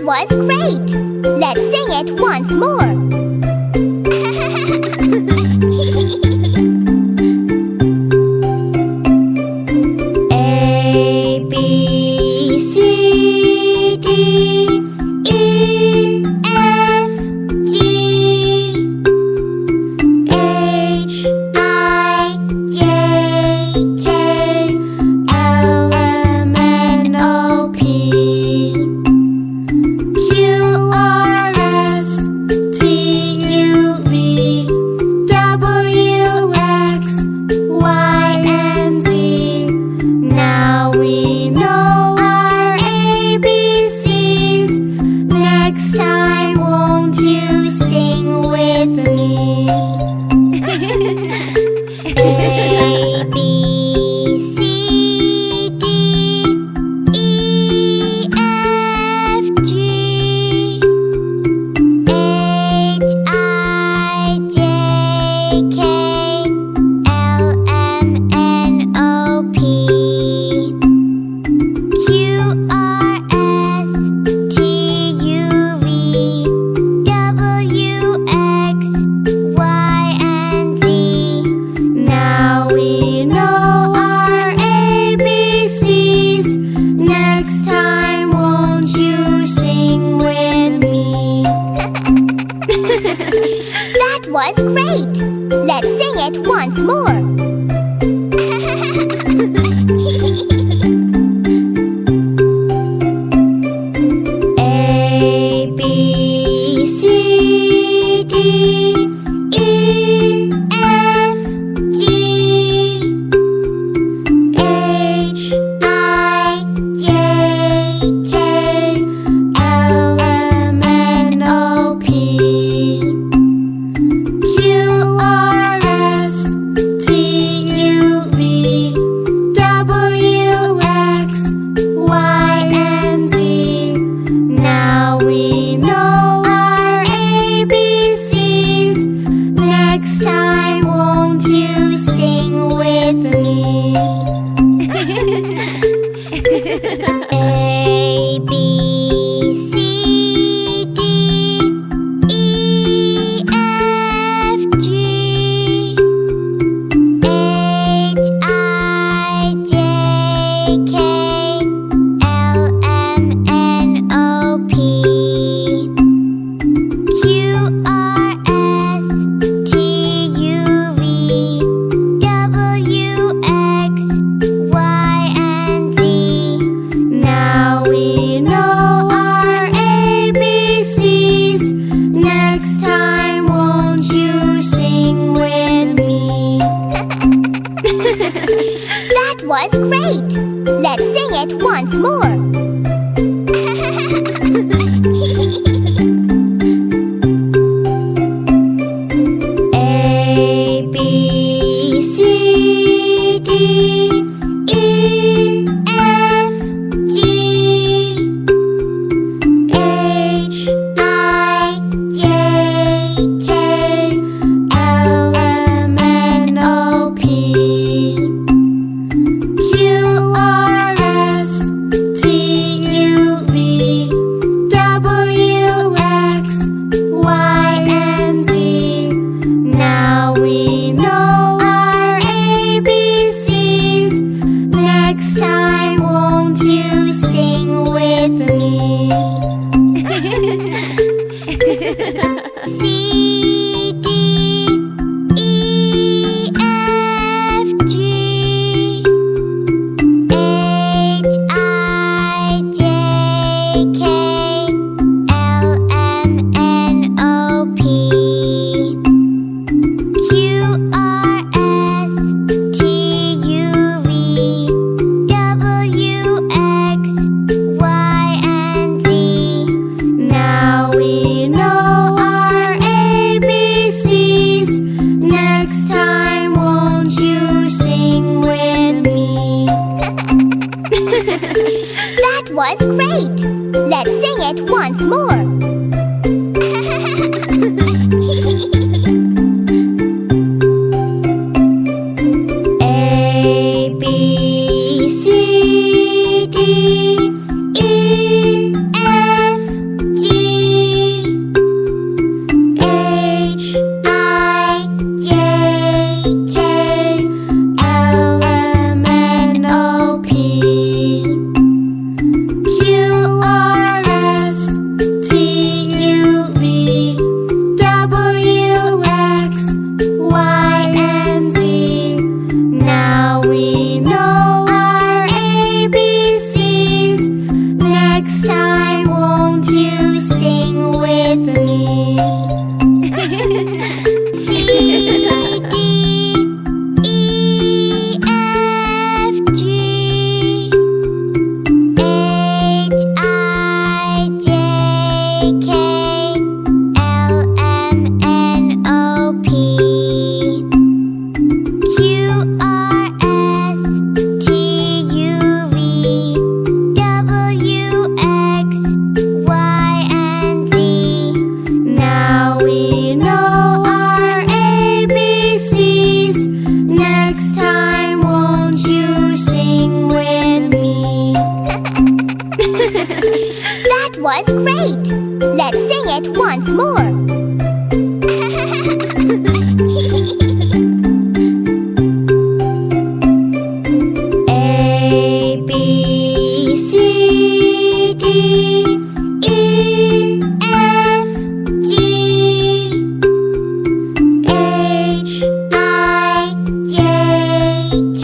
was great! Let's sing it once more! A, B, C, D, E, F, G, H, I, J, K, L, M, N, O, P, Q, R, S, T, U, V, W, X, Y, and Z. Now we know our ABCs. Next time, won't you sing with me? A, B, C, D, E, F, G, H, I, J, K, L, M, N, O, P, Q, R, S, T, U, V, W, X, Y, and Z. Now we know our ABCs. Next time, won't you sing with me? That was great! Let's sing it once more! A, B, C, D, E, F, G, H, I, J, K, L, M, N, O, P, Q, R, S, T, U, V, W, X, Y, and Z. Now we know our ABCs. Next time, won't you sing with me? A, B, C, D, E, F, G, H, I, J, K, L, M, N, O, P, Q, R, S, T, U, V, W, X, Y, and Z. Now we know our ABCs. Next time, won't you sing with me? That was great! Let's sing it once more! A, B, C, D, E, F, G, H, I, J, K, L, M, N, O, P, Q, R, S, T, U, V, W, X, Y, and Z. Now we know our ABCs. Next time, won't you sing with me? C, D, E, F, G, H, I, J, K, L, M, N, O, P, Q, R, S, T, U, V, W, X, Y, and Z. Now we know our ABCs. Next time, won't you sing with me? That was great! Let's sing it once more! A, B, C, D, E, F, Was great! Let's sing it once more. A, B, C, D, E, F, G, H, I, J, K,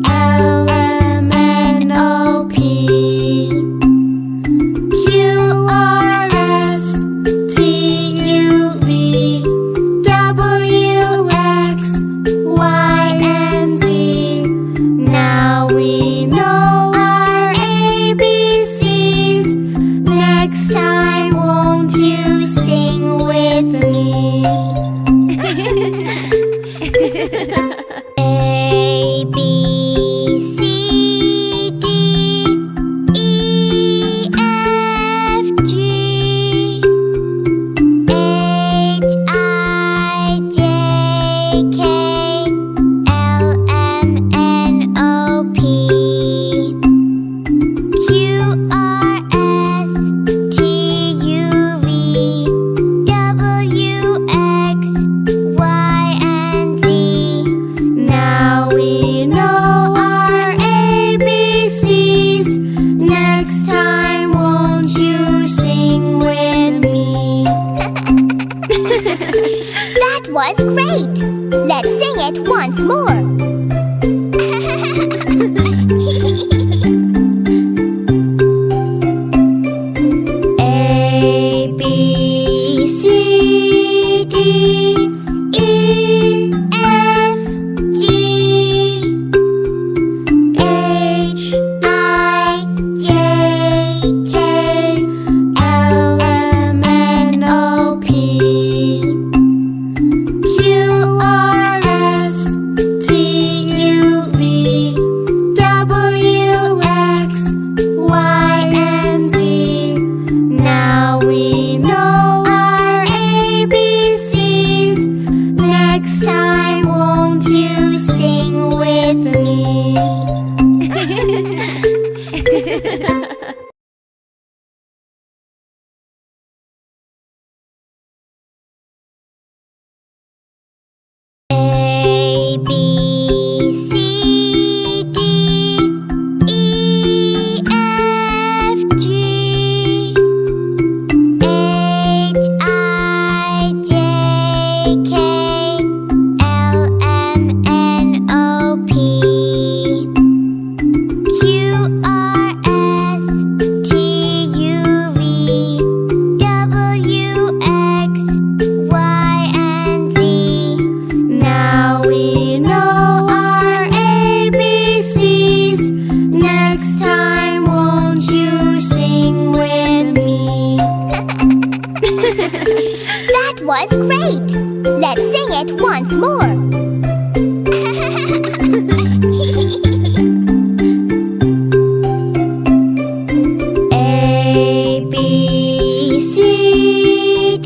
L, M, N, O, P, Q, R, S, T, U, V, W, X, Y, and Z. Now we know our ABCs. Next time, won't you sing with me? A, B, C, D, E, F, G, H, I, J, K, L, M, N, O, P, Q, R, S, T, U, V, W, X, Y, and Z. Now we know our ABCs. Next time, won't you sing with me? That was great! Let's sing it once more. A, B, C, D, E, F, G, H, I, J, K, L, M, N, O, P, Q, R, S, T, U, V, W, X, Y, and Z. Now we know our ABCs. Next time, won't you sing with me? A, B, C, D, E, F, G, H, I, J, K, L, M, N, O, P, Q, R, S, T, U, V, W, X, Y, and Z. Now we know our ABCs. Next time, won't you sing with me? That was great! Let's sing it once more. A, B, C, D,